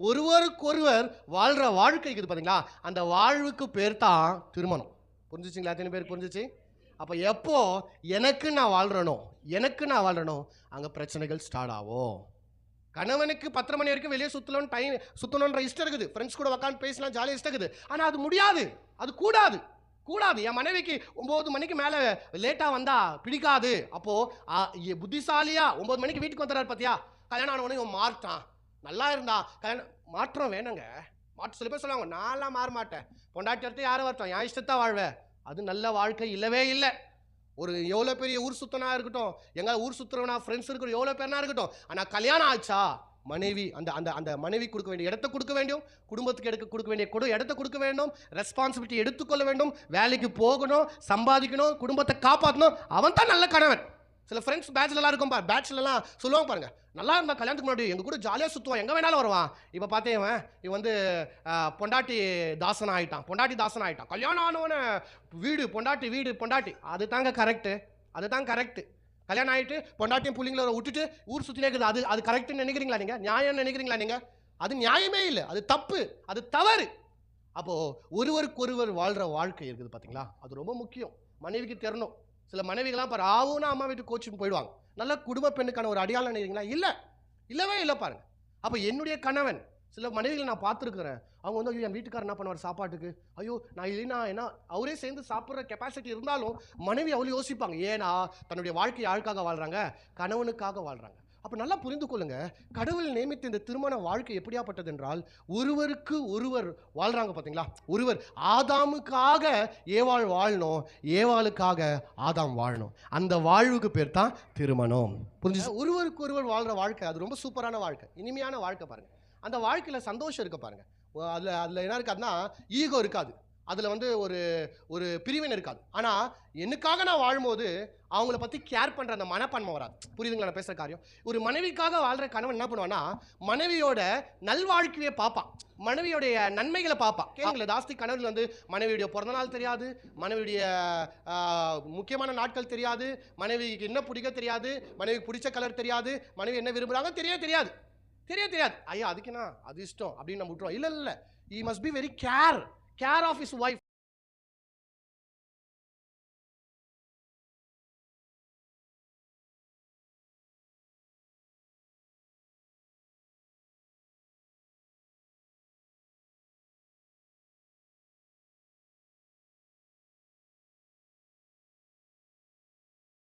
ஒருவருக்கொருவர் வாழ்ற வாழ்க்கை இருக்குது பாத்தீங்களா, அந்த வாழ்வுக்கு பேர் தான் திருமணம். புரிஞ்சுச்சுங்களா? எத்தனை பேருக்கு புரிஞ்சுச்சு? அப்ப எப்போ எனக்கு நான் வாழ்றனோ அங்க பிரச்சனைகள் ஸ்டார்ட் ஆகும். கணவனுக்கு 10:30 மணி வரைக்கும் வெளியே சுத்தணும்ன்ற இஷ்டம் இருக்குது. ஃப்ரெண்ட்ஸ் கூட உட்காந்து பேசலாம், ஜாலியாக இஷ்டம் இருக்குது. ஆனா அது முடியாது, அது கூடாது. என் மனைவிக்கு 9 மணிக்கு மேல லேட்டா வந்தா பிடிக்காது. அப்போ புத்திசாலியா 9 மணிக்கு வீட்டுக்கு வந்துறாரு பாத்தியா, கல்யாணம் ஆனவனே இவன் மாற்றான். நல்லா இருந்தா மாற்றம் வேணுங்க. சில பேர் சொல்லுவாங்க, நான்லாம் மாற மாட்டேன், பொண்டாட்டி அடுத்து யாரும் வரட்டும், என் இஷ்டத்தான் வாழ்வேன். அது நல்ல வாழ்க்கை இல்லவே இல்லை. ஒரு எவ்வளோ பெரிய ஊர் சுத்தனா இருக்கட்டும், எங்க ஊர் சுத்துறவனா ஃப்ரெண்ட்ஸ் இருக்கிற எவ்வளோ பேர்னா இருக்கட்டும், ஆனால் கல்யாணம் ஆச்சா மனைவி அந்த அந்த அந்த மனைவி கொடுக்க வேண்டிய இடத்த கொடுக்க வேண்டும், குடும்பத்துக்கு கொடுக்க வேண்டிய இடத்த கொடுக்க வேண்டும், ரெஸ்பான்சிபிலிட்டி எடுத்துக்கொள்ள வேண்டும், வேலைக்கு போகணும், சம்பாதிக்கணும், குடும்பத்தை காப்பாற்றணும். அவன் தான் நல்ல கணவன். சில ஃப்ரெண்ட்ஸ் பேச்சுலலாம் இருக்கும் பேச்சுலலாம் சொல்லுவாங்க பாருங்க, நல்லா இருந்தா கல்யாணத்துக்கு முன்னாடி எங்க கூட ஜாலியாக சுற்றுவான், எங்கே வேணாலும் வருவான். இப்போ பார்த்தேன் இவன் வந்து பொண்டாட்டி தாசன் ஆகிட்டான். கல்யாணம் ஆனவன பொண்டாட்டி அது தாங்க கரெக்டு. கல்யாணம் ஆகிட்டு பொண்டாட்டியும் பிள்ளைங்கள விட்டுட்டு ஊர் சுற்றி இருக்குது, அது கரெக்டுன்னு நினைக்கிறீங்களா நீங்கள்? நியாயம் நினைக்கிறீங்களா நீங்கள்? அது நியாயமே இல்லை, அது தப்பு, அது தவறு. அப்போது ஒருவருக்கொருவர் வாழ்கிற வாழ்க்கை இருக்குது பார்த்தீங்களா, அது ரொம்ப முக்கியம். மனைவிக்கு தெரியணும். சில மனைவிகள்லாம் பாரு ஆவுன்னா அம்மா வீட்டுக்கு கோச்சிங் போயிடுவாங்க. நல்ல குடும்ப பெண்ணுக்கான ஒரு அடையாளம் நினைக்கிறீங்களா? இல்லவே இல்லை பாருங்க. அப்போ என்னுடைய கணவன், சில மனைவிகளை நான் பார்த்துருக்குறேன், அவங்க வந்து ஐயோ என் வீட்டுக்காரர் என்ன பண்ணுவார் சாப்பாட்டுக்கு, ஐயோ நான் இல்லைன்னா என்ன, அவரே சேர்ந்து சாப்பிட்ற கெப்பாசிட்டி இருந்தாலும் மனைவி அவ்வளோ யோசிப்பாங்க. ஏன்னா தன்னுடைய வாழ்க்கை யாருக்காக வாழ்கிறாங்க? கணவனுக்காக வாழ்கிறாங்க. அப்போ நல்லா புரிந்து கொள்ளுங்க, கடவுள் நியமித்த இந்த திருமண வாழ்க்கை எப்படியாப்பட்டது என்றால், ஒருவருக்கு ஒருவர் வாழ்றாங்க பார்த்தீங்களா. ஒருவர் ஆதாமுக்காக ஏவாள் வாழணும், ஏவாளுக்காக ஆதாம் வாழணும். அந்த வாழ்வுக்கு பேர் தான் திருமணம். புரிஞ்சு? ஒருவருக்கு ஒருவர் வாழ்ற வாழ்க்கை அது ரொம்ப சூப்பரான வாழ்க்கை, இனிமையான வாழ்க்கை பாருங்க. அந்த வாழ்க்கையில் சந்தோஷம் இருக்கு பாருங்க. அதில் என்ன இருக்காதுன்னா ஈகோ இருக்காது, அதில் வந்து ஒரு பிரிவினை இருக்காது. ஆனால் எனக்காக நான் வாழும்போது அவங்கள பற்றி கேர் பண்ணுற அந்த மனப்பான்மை வராது. புரியுதுங்களா நான் பேசுகிற காரியம்? ஒரு மனைவிக்காக வாழ்கிற கணவன் என்ன பண்ணுவான்னா, மனைவியோட நல்வாழ்க்கையை பார்ப்பான், மனைவியோடைய நன்மைகளை பார்ப்பான். கேளுங்களேன், ஜாஸ்தி கணவர்கள் வந்து மனைவியுடைய பிறந்தநாள் தெரியாது, மனைவியுடைய முக்கியமான நாட்கள் தெரியாது, மனைவிக்கு என்ன பிடிக்க தெரியாது, மனைவிக்கு பிடிச்ச கலர் தெரியாது, மனைவி என்ன விரும்புகிறாங்க தெரியாது. ஐயா அதுக்குன்னா அது இஷ்டம் அப்படின்னு நம்ம விட்டுருவோம். இல்லை, he must be very care of his wife.